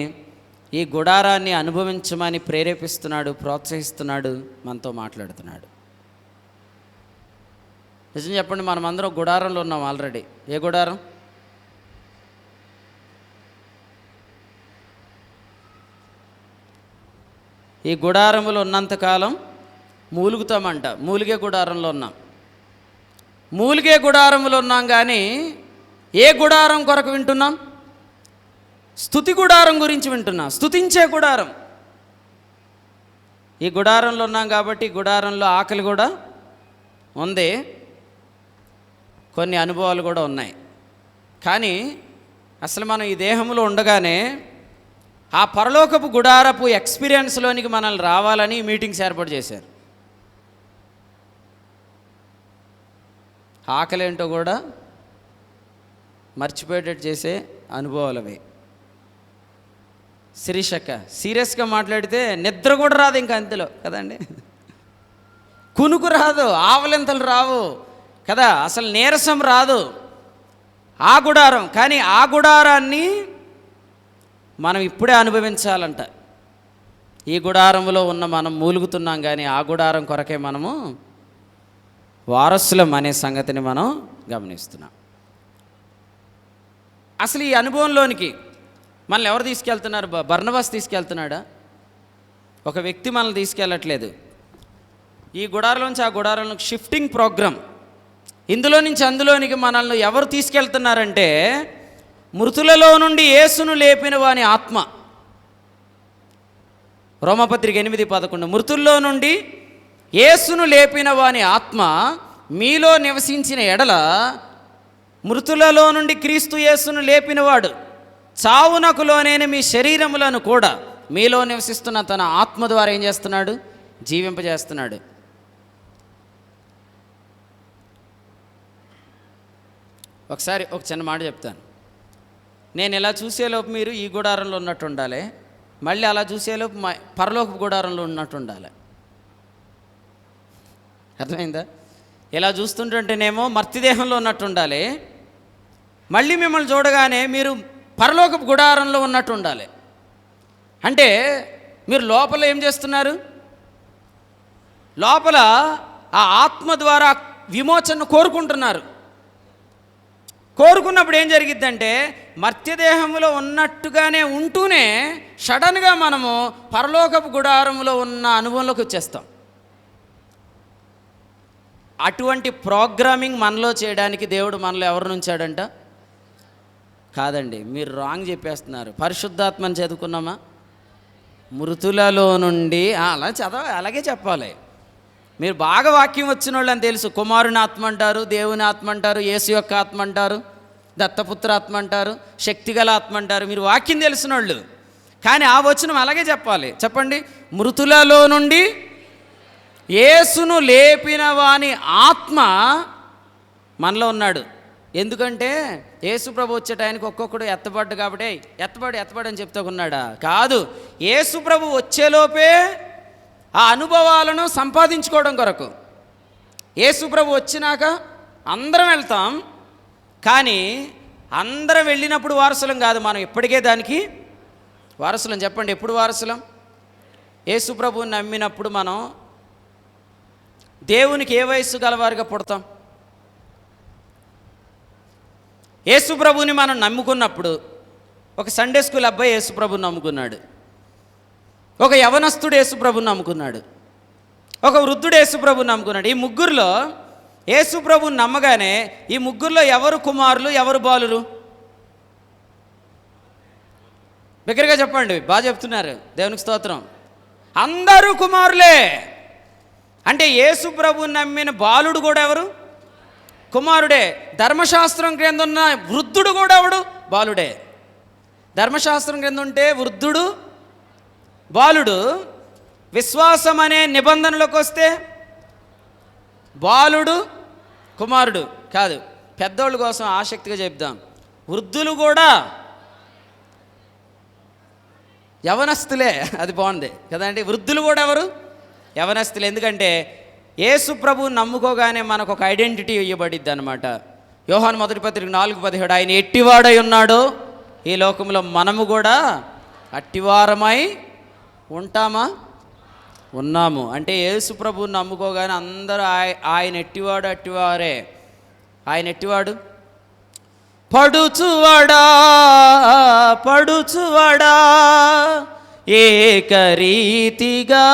ఈ గుడారాన్ని అనుభవించమని ప్రేరేపిస్తున్నాడు, ప్రోత్సహిస్తున్నాడు, మనతో మాట్లాడుతున్నాడు. నిజం చెప్పండి, మనం అందరం గుడారంలో ఉన్నాం ఆల్రెడీ. ఏ గుడారం? ఈ గుడారములో ఉన్నంతకాలం మూలుగుతామంట. మూలిగే గుడారంలో ఉన్నాం. మూలిగే గుడారంలో ఉన్నాం, కానీ ఏ గుడారం కొరకు వింటున్నాం? స్తుతి గుడారం గురించి వింటున్నాం, స్తుతించే గుడారం. ఈ గుడారంలో ఉన్నాం కాబట్టి గుడారంలో ఆకలి కూడా ఉంది, కొన్ని అనుభవాలు కూడా ఉన్నాయి. కానీ అసలు మనం ఈ దేహంలో ఉండగానే ఆ పరలోకపు గుడారపు ఎక్స్పీరియన్స్లోనికి మనల్ని రావాలని మీటింగ్స్ ఏర్పాటు చేశారు. ఆకలి ఏంటో కూడా మర్చిపోయేటట్టు చేసే అనుభవాలు అవి. శిరీషక్క సీరియస్గా మాట్లాడితే నిద్ర కూడా రాదు ఇంకా అంతలో కదండి. కునుకు రాదు, ఆవలింతలు రావు కదా, అసలు నీరసం రాదు. ఆ గుడారం. కానీ ఆ గుడారాన్ని మనం ఇప్పుడే అనుభవించాలంట. ఈ గుడారంలో ఉన్న మనం మూలుగుతున్నాం, కానీ ఆ గుడారం కొరకే మనము వారసులం అనే సంగతిని మనం గమనిస్తున్నాం. అసలు ఈ అనుభవంలోనికి మనల్ని ఎవరు తీసుకెళ్తున్నారు? బర్నబాస్ తీసుకెళ్తున్నాడా? ఒక వ్యక్తి మనల్ని తీసుకెళ్ళట్లేదు. ఈ గుడారంలోంచి ఆ గుడారంలోకి షిఫ్టింగ్ ప్రోగ్రామ్. ఇందులో నుంచి అందులోనికి మనల్ని ఎవరు తీసుకెళ్తున్నారంటే, మృతులలో నుండి యేసును లేపిన వాని ఆత్మ. రోమపత్రిక 8:11. మృతుల్లో నుండి యేసును లేపిన వాని ఆత్మ మీలో నివసించిన ఎడల, మృతులలో నుండి క్రీస్తు యేసును లేపినవాడు చావునకు లోనైన మీ శరీరములను కూడా మీలో నివసిస్తున్న తన ఆత్మ ద్వారా ఏం చేస్తున్నాడు? జీవింపజేస్తున్నాడు. ఒకసారి ఒక చిన్న మాట చెప్తాను. నేను ఇలా చూసేలోపు మీరు ఈ గుడారంలో ఉన్నట్టు ఉండాలి, మళ్ళీ అలా చూసేలోపు పరలోకపు గుడారంలో ఉన్నట్టు ఉండాలి. అర్థమైందా? ఇలా చూస్తుంటేనేమో మర్తిదేహంలో ఉన్నట్టు ఉండాలి, మళ్ళీ మిమ్మల్ని చూడగానే మీరు పరలోకపు గుడారంలో ఉన్నట్టు ఉండాలి. అంటే మీరు లోపల ఏం చేస్తున్నారు? లోపల ఆ ఆత్మ ద్వారా విమోచనను కోరుకుంటున్నారు. కోరుకున్నప్పుడు ఏం జరిగిద్దంటే, మర్త్యదేహంలో ఉన్నట్టుగానే ఉంటూనే సడన్గా మనము పరలోకపు గుడారంలో ఉన్న అనుభవంలోకి వచ్చేస్తాం. అటువంటి ప్రోగ్రామింగ్ మనలో చేయడానికి దేవుడు మనలో ఎవరిని ఉంచాడంట? కాదండి, మీరు రాంగ్ చెప్పేస్తున్నారు. పరిశుద్ధాత్మని చదువుకున్నామా? మృతులలో నుండి అలా అలాగే చెప్పాలి. మీరు బాగా వాక్యం వచ్చిన వాళ్ళు అని తెలుసు. కుమారుని ఆత్మ అంటారు, దేవుని ఆత్మ అంటారు, యేసు యొక్క ఆత్మ అంటారు, దత్తపుత్ర ఆత్మ అంటారు, శక్తిగల ఆత్మ అంటారు. మీరు వాక్యం తెలిసిన వాళ్ళు. కానీ ఆ వచనం అలాగే చెప్పాలి. చెప్పండి. మృతులలో నుండి యేసును లేపిన వాని ఆత్మ మనలో ఉన్నాడు. ఎందుకంటే యేసు ప్రభు వచ్చే టైంకి ఒక్కొక్కడు ఎత్తబడ్డు కాబట్టి ఎత్తబడి అని చెప్తూ ఉన్నాడా? కాదు. యేసు ప్రభు వచ్చేలోపే ఆ అనుభవాలను సంపాదించుకోవడం కొరకు. యేసు ప్రభు వచ్చినాక అందరం వెళ్తాం, కానీ అందరం వెళ్ళినప్పుడు వారసులం కాదు, మనం ఇప్పటికే దానికి వారసులం. చెప్పండి, ఎప్పుడు వారసులం? యేసు ప్రభువుని నమ్మినప్పుడు మనం దేవునికి ఏ వయస్సు గలవారిగా పుడతాం? యేసు ప్రభువుని మనం నమ్ముకున్నప్పుడు, ఒక సండే స్కూల్ అబ్బాయి యేసు ప్రభువుని నమ్ముకున్నాడు, ఒక యవనస్తుడు యేసు ప్రభువుని నమ్ముకున్నాడు, ఒక వృద్ధుడు యేసు ప్రభువుని నమ్ముకున్నాడు. ఈ ముగ్గురులో యేసు ప్రభువుని నమ్మగానే ఈ ముగ్గురులో ఎవరు కుమారులు, ఎవరు బాలురు? దగ్గరగా చెప్పండి. బాగా చెప్తున్నారు, దేవునికి స్తోత్రం. అందరూ కుమారులే. అంటే యేసు ప్రభువుని నమ్మిన బాలుడు కూడా ఎవరు? కుమారుడే. ధర్మశాస్త్రం క్రింద ఉన్న వృద్ధుడు కూడా ఎవడు? బాలుడే. ధర్మశాస్త్రం క్రింద ఉంటే వృద్ధుడు బాలుడు. విశ్వాసం అనే నిబంధనలోకి వస్తే బాలుడు కుమారుడు. కాదు, పెద్దోళ్ళ కోసం ఆసక్తిగా చెప్దాం, వృద్ధులు కూడా యవనస్తులే. అది బాగుంది కదండి. వృద్ధులు కూడా ఎవరు? యవనస్తులు. ఎందుకంటే యేసు ప్రభువుని నమ్ముకోగానే మనకు ఒక ఐడెంటిటీ ఇవ్వబడిద్ది అనమాట. యోహాను మొదటి పత్రిక 4:17, ఆయన ఎట్టివాడై ఉన్నాడో ఈ లోకంలో మనము కూడా అట్టివారమై ఉంటామా? ఉన్నాము. అంటే యేసు ప్రభువుని నమ్ముకోగానే అందరూ ఆయన ఎట్టివాడు అట్టివారే. ఆయన ఎట్టివాడు? పడుచువాడా పడుచువాడా ఏకరీతిగా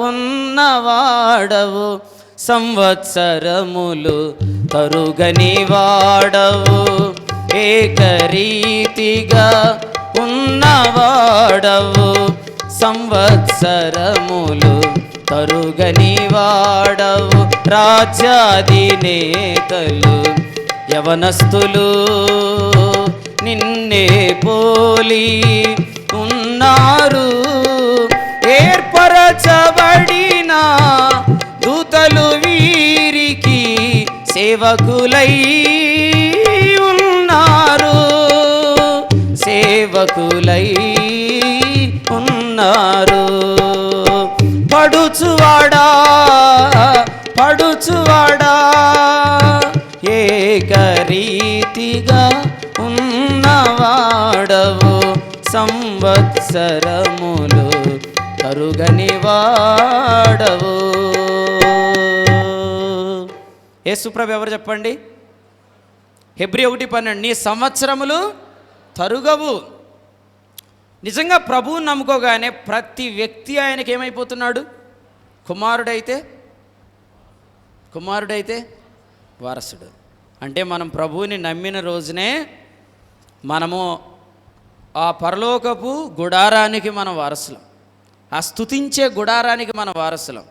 ఉన్నవాడవు, సంవత్సరములు తరుగని వాడవు, ఏకరీతిగా ఉన్నవాడవు, సంవత్సరములు తరుగని వాడవు. రాజ్యాధినేతలు యవనస్తులు నిన్నే పోలి ఉన్నారు, ఏర్పరచబడిన దూతలు వీరికి సేవకులై ఉన్నారు, సేవకులై ఉన్నారు. పడుచువాడా పడుచువాడా ఏకరీతిగా ఉన్నవాడవు, సంవత్సరములు తరుగని వాడవు. యేసుప్రభు ఎవరు చెప్పండి? హెబ్రీ 1:12, నీ సంవత్సరములు తరుగవు. నిజంగా ప్రభువుని నమ్ముకోగానే ప్రతి వ్యక్తి ఆయనకి ఏమైపోతున్నాడు? కుమారుడైతే వారసుడు. అంటే మనం ప్రభువుని నమ్మిన రోజునే మనము ఆ పరలోకపు గుడారానికి మనం వారసులం, ఆ స్తుతించే గుడారానికి మన వారసులం.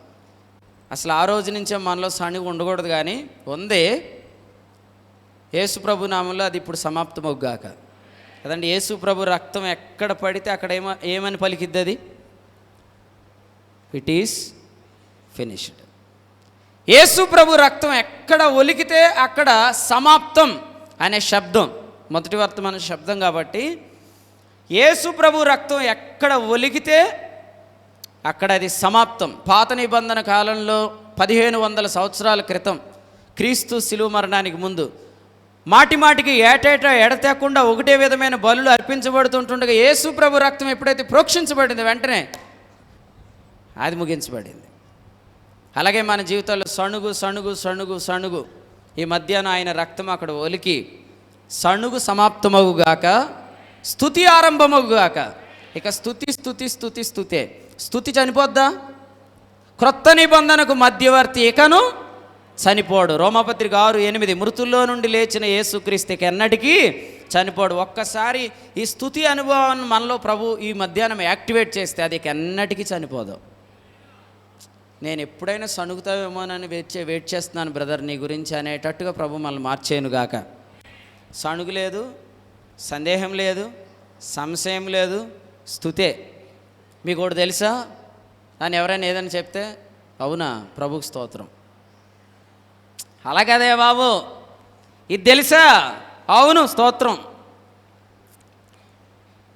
అసలు ఆ రోజు నుంచే మనలో సణుగు ఉండకూడదు, కానీ ఉందే యేసు ప్రభు నామంలో అది ఇప్పుడు సమాప్తమవుగాక కదండి. యేసు ప్రభు రక్తం ఎక్కడ పడితే అక్కడ ఏమని పలికిద్ది? అది ఇట్ ఈస్ ఫినిష్డ్. యేసు ప్రభు రక్తం ఎక్కడ ఒలికితే అక్కడ సమాప్తం అనే శబ్దం, మొదటి వర్తమాన శబ్దం. కాబట్టి యేసు ప్రభు రక్తం ఎక్కడ ఒలికితే అక్కడ అది సమాప్తం. పాత నిబంధన కాలంలో 1500 సంవత్సరాల క్రితం, క్రీస్తు శిలువ మరణానికి ముందు, మాటిమాటికి ఏటేటా ఎడతెక్కకుండా ఒకటే విధమైన బలులు అర్పించబడుతుంటుండగా యేసు ప్రభు రక్తం ఎప్పుడైతే ప్రోక్షించబడింది వెంటనే అది ముగించబడింది. అలాగే మన జీవితాల్లో సణుగు సణుగు సణుగు సణుగు, ఈ మధ్యాహ్నం ఆయన రక్తం అక్కడ ఒలికి సణుగు సమాప్తమగుగాక, స్తుతి ఆరంభమగుగాక. ఇక స్తుతి స్తుతి స్తుతి స్తుతే. స్తుతి చనిపోద్దా? క్రొత్త నిబంధనకు మధ్యవర్తి ఇకను చనిపోడు. రోమాపత్రిక 6:8, మృతుల్లో నుండి లేచిన యేసుక్రీస్తుకి ఎన్నటికీ చనిపోడు. ఒక్కసారి ఈ స్తుతి అనుభవాన్ని మనలో ప్రభు ఈ మధ్యాహ్నం యాక్టివేట్ చేస్తే అది ఎన్నటికీ చనిపోదు. నేను ఎప్పుడైనా సణుగుతావేమోనని వెయిట్ చేస్తున్నాను బ్రదర్ నీ గురించి అనేటట్టుగా ప్రభు మనల్ని మార్చేయనుగాక. సణుగు లేదు, సందేహం లేదు, సంశయం లేదు, స్తుతే. మీకు ఒకటి తెలుసా? అని ఎవరైనా ఏదైనా చెప్తే అవునా ప్రభుకు స్తోత్రం, అలాగదే బాబు ఇది తెలుసా, అవును స్తోత్రం.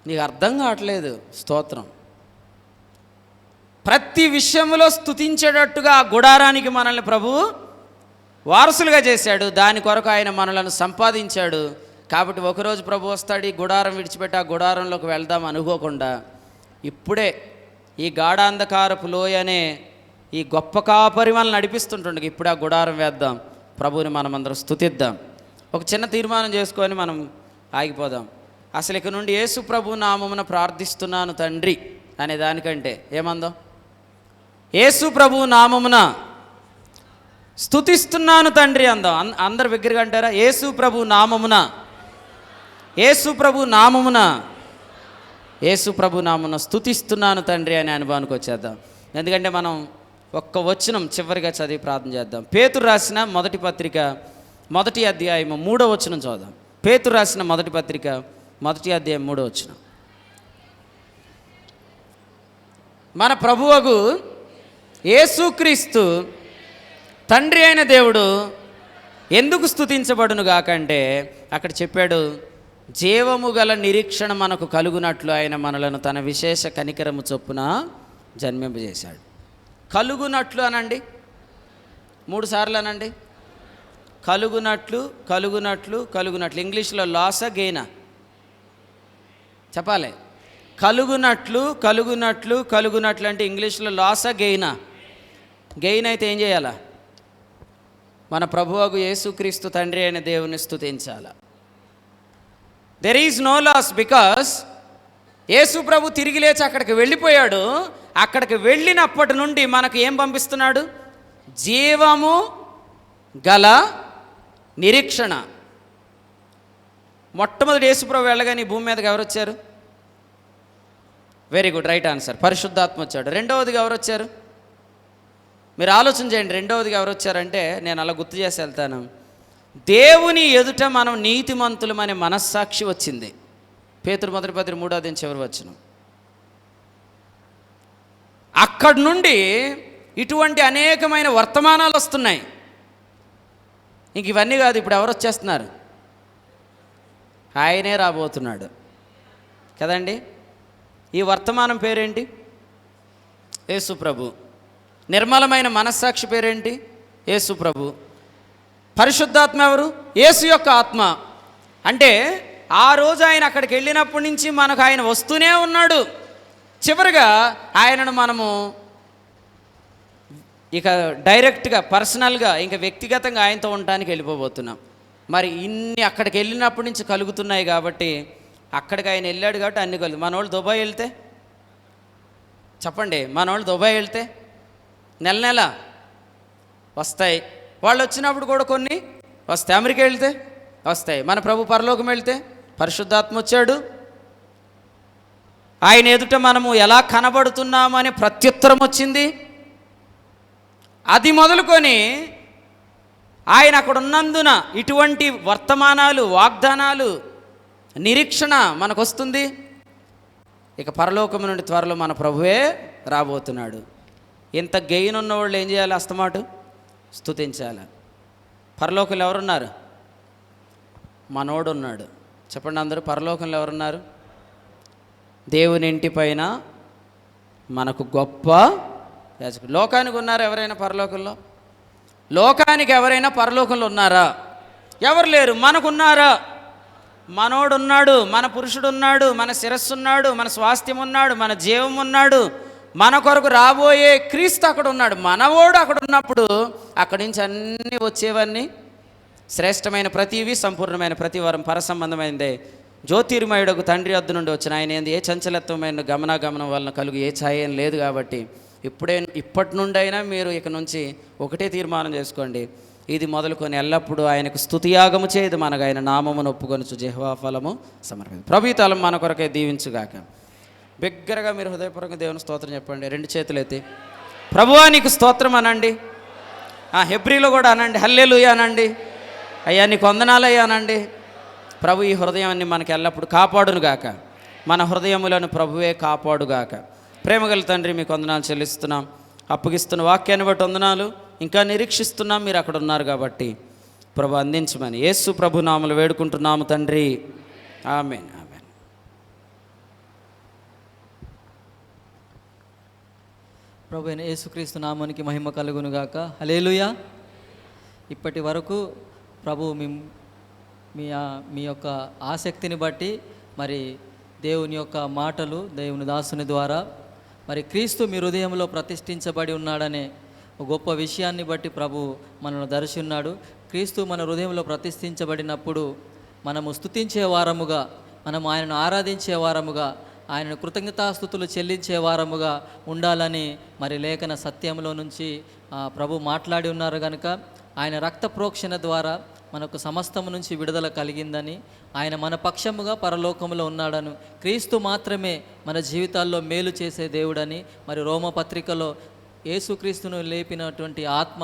నీకు అర్థం కావట్లేదు స్తోత్రం. ప్రతి విషయంలో స్తుతించేటట్టుగా ఆ గుడారానికి మనల్ని ప్రభువు వారసులుగా చేశాడు. దాని కొరకు ఆయన మనలను సంపాదించాడు. కాబట్టి ఒకరోజు ప్రభు వస్తాడు, ఈ గుడారం విడిచిపెట్టి ఆ గుడారంలోకి వెళ్దాం అనుకోకుండా ఇప్పుడే ఈ గాఢాంధకారపు లోయ అనే ఈ గొప్ప కాపరి మనల్ని నడిపిస్తుంటుండగా ఇప్పుడు ఆ గుడారం వేద్దాం, ప్రభువుని మనమందరం స్తుతిద్దాం. ఒక చిన్న తీర్మానం చేసుకొని మనం ఆగిపోదాం. అసలు ఇక నుండి యేసు ప్రభు నామమున ప్రార్థిస్తున్నాను తండ్రి అనే దానికంటే ఏమందాం? యేసు ప్రభు నామమున స్తుతిస్తున్నాను తండ్రి అందాం. అందరు దగ్గరగా అంటారా? యేసు ప్రభు నామమున, యేసు ప్రభు నామమున, యేసు ప్రభు నామమున స్తుతిస్తున్నాను తండ్రి అనే అనుభవానికి వచ్చేద్దాం. ఎందుకంటే మనం ఒక్క వచనం చివరిగా చదివి ప్రార్థన చేద్దాం. పేతురు రాసిన మొదటి పత్రిక 1వ అధ్యాయము 3వ వచనం చదువుదాం. పేతురు రాసిన మొదటి పత్రిక 1వ అధ్యాయం 3వ వచనం. మన ప్రభువగు యేసుక్రీస్తు తండ్రి అయిన దేవుడు ఎందుకు స్తుతించబడును గాకంటే అక్కడ చెప్పాడు, జీవము గల నిరీక్షణ మనకు కలుగునట్లు ఆయన మనలను తన విశేష కనికరము చొప్పున జన్మింపజేశాడు. కలుగునట్లు అనండి, 3 సార్లు అనండి. కలుగునట్లు కలుగునట్లు కలుగునట్లు. ఇంగ్లీష్లో లాసా గెయినా చెప్పాలి. కలుగునట్లు కలుగునట్లు కలుగునట్లు అంటే ఇంగ్లీష్లో లాసా గెయినా. గెయిన్ అయితే ఏం చేయాలా? మన ప్రభువగు యేసుక్రీస్తు తండ్రి అయిన దేవుని స్తుతించాల. There is no loss, because యేసు ప్రభు తిరిగి లేచి అక్కడికి వెళ్ళిపోయాడు. అక్కడికి వెళ్ళినప్పటి నుండి మనకు ఏం పంపిస్తున్నాడు? జీవము గల నిరీక్షణ. మొట్టమొదటి యేసు ప్రభు వెళ్ళగానే ఈ భూమి మీదకి ఎవరు వచ్చారు? వెరీ గుడ్, రైట్ ఆన్సర్, పరిశుద్ధాత్మ వచ్చాడు. రెండవదిగా ఎవరు వచ్చారు? మీరు ఆలోచన చేయండి. రెండవదిగా ఎవరు వచ్చారంటే, నేను అలా గుర్తు చేసి వెళ్తాను, దేవుని ఎదుట మనం నీతిమంతులమనే మనస్సాక్షి వచ్చింది. పేతురు మొదటి పత్రిక 3వ అధ్యాయం చివరి వచనం. అక్కడి నుండి ఇటువంటి అనేకమైన వర్తమానాలు వస్తున్నాయి. ఇంక ఇవన్నీ కాదు, ఇప్పుడు ఎవరు వచ్చేస్తున్నారు? ఆయనే రాబోతున్నాడు కదండి. ఈ వర్తమానం పేరేంటి? యేసు ప్రభు. నిర్మలమైన మనస్సాక్షి పేరేంటి? యేసు ప్రభు. పరిశుద్ధాత్మ ఎవరు? యేసు యొక్క ఆత్మ. అంటే ఆ రోజు ఆయన అక్కడికి వెళ్ళినప్పటి నుంచి మనకు ఆయన వస్తూనే ఉన్నాడు. చివరిగా ఆయనను మనము ఇక డైరెక్ట్గా పర్సనల్గా ఇంకా వ్యక్తిగతంగా ఆయనతో ఉండటానికి వెళ్ళిపోబోతున్నాం. మరి ఇన్ని అక్కడికి వెళ్ళినప్పటి నుంచి కలుగుతున్నాయి కాబట్టి, అక్కడికి ఆయన వెళ్ళాడు కాబట్టి అన్ని కలుగు. మన వాళ్ళు దుబాయ్ వెళ్తే చెప్పండి, మన వాళ్ళు దుబాయ్ వెళ్తే నెల నెల వస్తాయి. వాళ్ళు వచ్చినప్పుడు కూడా కొన్ని వస్తాయి. అమెరికా వెళ్తే వస్తాయి. మన ప్రభు పరలోకం వెళ్తే పరిశుద్ధాత్మ వచ్చాడు. ఆయన ఎదుట మనము ఎలా కనబడుతున్నామనే ప్రత్యుత్తరం వచ్చింది. అది మొదలుకొని ఆయన అక్కడ ఉన్నందున ఇటువంటి వర్తమానాలు, వాగ్దానాలు, నిరీక్షణ మనకు వస్తుంది. ఇక పరలోకము నుండి త్వరలో మన ప్రభువే రాబోతున్నాడు. ఇంత గెయిన్ ఉన్నవాళ్ళు ఏం చేయాలి? అస్తమాటు స్తుతించాలి. పరలోకంలో ఎవరున్నారు? మనోడు ఉన్నాడు. చెప్పండి అందరూ, పరలోకంలో ఎవరున్నారు? దేవుని ఇంటి పైన మనకు గొప్ప యాజకుడు. లోకానికి ఉన్నారా ఎవరైనా పరలోకంలో? లోకానికి ఎవరైనా పరలోకంలో ఉన్నారా? ఎవరు లేరు. మనకున్నారా? మనోడు ఉన్నాడు, మన పురుషుడు ఉన్నాడు, మన శిరస్సు ఉన్నాడు, మన స్వాస్థ్యం ఉన్నాడు, మన జీవం ఉన్నాడు, మన కొరకు రాబోయే క్రీస్తు అక్కడ ఉన్నాడు. మనవోడు అక్కడ ఉన్నప్పుడు అక్కడి నుంచి అన్నీ వచ్చేవన్నీ శ్రేష్టమైన ప్రతివి, సంపూర్ణమైన ప్రతి వరం పరసంబంధమైనదే. జ్యోతిర్మయుడకు తండ్రి వద్ద నుండి వచ్చిన ఆయన ఏంది? ఏ చంచలత్వమైన గమనాగమనం వలన కలుగు ఏ ఛాయ లేదు. కాబట్టి ఇప్పటి నుండి అయినా మీరు ఇక నుంచి ఒకటే తీర్మానం చేసుకోండి, ఇది మొదలుకొని ఎల్లప్పుడూ ఆయనకు స్తుతియాగము చేయదు, మనకు ఆయన నామమును ఒప్పుకొనుచు జిహ్వా ఫలము సమర్పించు. ప్రభుతలం మన కొరకే దీవించుగాక. బిగ్గరగా మీరు హృదయపూర్వకంగా దేవుని స్తోత్రం చెప్పండి. రెండు చేతులు ఎత్తి ప్రభువా నీకు స్తోత్రం అనండి. హెబ్రీలో కూడా అనండి, హల్లెలూయా అనండి. అయ్యా నీకు వందనాలయ్యా అనండి. ప్రభు ఈ హృదయాన్ని మనకి ఎల్లప్పుడు కాపాడునుగాక. మన హృదయములను ప్రభువే కాపాడుగాక. ప్రేమగల తండ్రి మీకు వందనాలు చెల్లిస్తున్నాం. అప్పగిస్తున్న వాక్యాన్ని బట్టి వందనాలు. ఇంకా నిరీక్షిస్తున్నాం, మీరు అక్కడ ఉన్నారు కాబట్టి ప్రభు అందించమని యేసు ప్రభు నామములో వేడుకుంటున్నాము తండ్రి. ఆమేన్. ఆమేన్. ప్రభు అయిన యేసుక్రీస్తు నామానికి మహిమ కలుగునుగాక. హల్లెలూయా. ఇప్పటి వరకు ప్రభు మీ యొక్క ఆసక్తిని బట్టి మరి దేవుని యొక్క మాటలు దేవుని దాసుని ద్వారా మరి క్రీస్తు మీ హృదయంలో ప్రతిష్ఠించబడి ఉన్నాడనే ఒక గొప్ప విషయాన్ని బట్టి ప్రభు మనను దర్శిన్నాడు. క్రీస్తు మన హృదయంలో ప్రతిష్ఠించబడినప్పుడు మనము స్తుతించే వారముగా, మనం ఆయనను ఆరాధించే వారముగా, ఆయనను కృతజ్ఞతాస్తుతులు చెల్లించే వారముగా ఉండాలని మరి లేఖన సత్యంలో నుంచి ప్రభు మాట్లాడి ఉన్నారు కనుక ఆయన రక్త ప్రోక్షణ ద్వారా మనకు సమస్తము నుంచి విడుదల కలిగిందని, ఆయన మన పక్షముగా పరలోకములో ఉన్నాడని, క్రీస్తు మాత్రమే మన జీవితాల్లో మేలు చేసే దేవుడని, మరి రోమపత్రికలో యేసుక్రీస్తును లేపినటువంటి ఆత్మ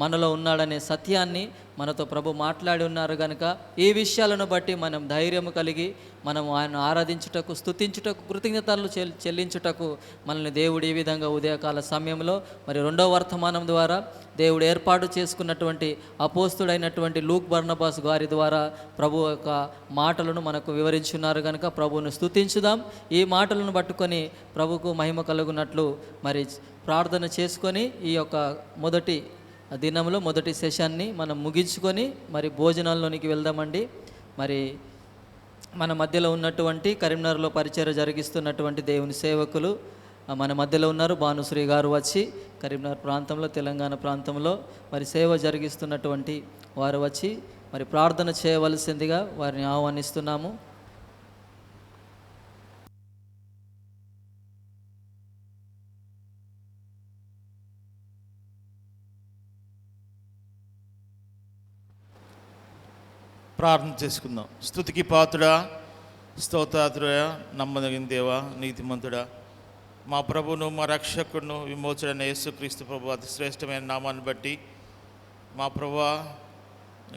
మనలో ఉన్నాడనే సత్యాన్ని మనతో ప్రభు మాట్లాడి ఉన్నారు కనుక ఈ విషయాలను బట్టి మనం ధైర్యము కలిగి మనం ఆయన ఆరాధించుటకు, స్తుతించుటకు, కృతజ్ఞతలు చెల్లించుటకు మనల్ని దేవుడు ఈ విధంగా ఉదయకాల సమయంలో మరి రెండవ వర్తమానం ద్వారా దేవుడు ఏర్పాటు చేసుకున్నటువంటి అపోస్తుడైనటువంటి లూక్ బర్నబాస్ గారి ద్వారా ప్రభు యొక్క మాటలను మనకు వివరించున్నారు కనుక ప్రభువును స్తుతించుదాం. ఈ మాటలను పట్టుకొని ప్రభుకు మహిమ కలుగునట్లు మరి ప్రార్థన చేసుకొని ఈ యొక్క మొదటి దినంలో మొదటి సెషన్ని మనం ముగించుకొని మరి భోజనాల్లోనికి వెళ్దామండి. మరి మన మధ్యలో ఉన్నటువంటి కరీంనగర్లో పరిచయం జరిగిస్తున్నటువంటి దేవుని సేవకులు మన మధ్యలో ఉన్నారు. భానుశ్రీ గారు వచ్చి కరీంనగర్ ప్రాంతంలో, తెలంగాణ ప్రాంతంలో మరి సేవ జరిగిస్తున్నటువంటి వారు వచ్చి మరి ప్రార్థన చేయవలసిందిగా వారిని ఆహ్వానిస్తున్నాము. ప్రార్థన చేసుకుందాం. స్తుతికి పాత్రుడా, స్తోత్రాతుడా, నమ్మదగిన దేవా, నీతిమంతుడా, మా ప్రభును, మా రక్షకుడును, విమోచన యేసుక్రీస్తు ప్రభు అతి శ్రేష్టమైన నామాన్ని బట్టి మా ప్రభా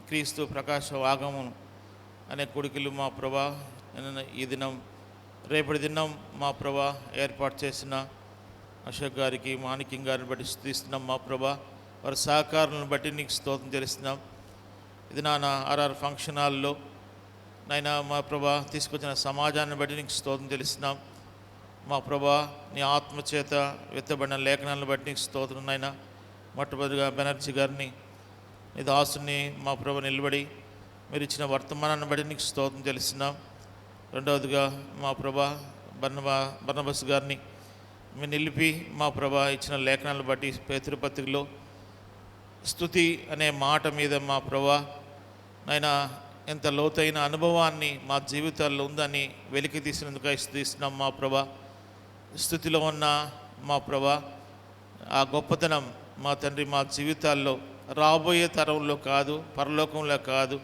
క్రీస్తు ప్రకాశ వాగమును అనే కొడుకులు మా ప్రభా ఈ దినం రేపటి దినం మా ప్రభా ఏర్పాటు చేసిన అశోక్ గారికి, మాణిక్యం గారిని బట్టి స్తుతిస్తున్నాం. మా ప్రభా వారి సహకారాలను బట్టి నీకు స్తోత్రం తెలుస్తున్నాం. ఇది నాన్న ఆర్ఆర్ ఫంక్షన్ హాల్లో నైనా మా ప్రభా తీసుకొచ్చిన సమాజాన్ని బట్టి నీకు స్తోత్రం తెలుస్తున్నాం. మా ప్రభా నీ ఆత్మచేత వెత్తబడిన లేఖనాలను బట్టి నీకు స్తోత్రం. నైనా మొట్టమొదటిగా బెనర్జీ గారిని, నీ దాసుని మా ప్రభా నిలబడి మీరు ఇచ్చిన వర్తమానాన్ని బట్టి నీకు స్తోత్రం తెలుస్తున్నాం. రెండవదిగా మా ప్రభా బర్నబస్ గారిని మీరు నిలిపి మా ప్రభా ఇచ్చిన లేఖనాలను బట్టి పేతురు పత్రికలో స్తుతి అనే మాట మీద మా ప్రభా నైనా ఎంత లోతైన అనుభవాన్ని మా జీవితాల్లో ఉందని వెలికి తీసినందుకు స్తుతిస్తున్నాం. మా ప్రభా స్తుతిలో ఉన్న మా ప్రభా ఆ గొప్పతనం మా తండ్రి మా జీవితాల్లో రాబోయే తరంలో కాదు, పరలోకంలో కాదు,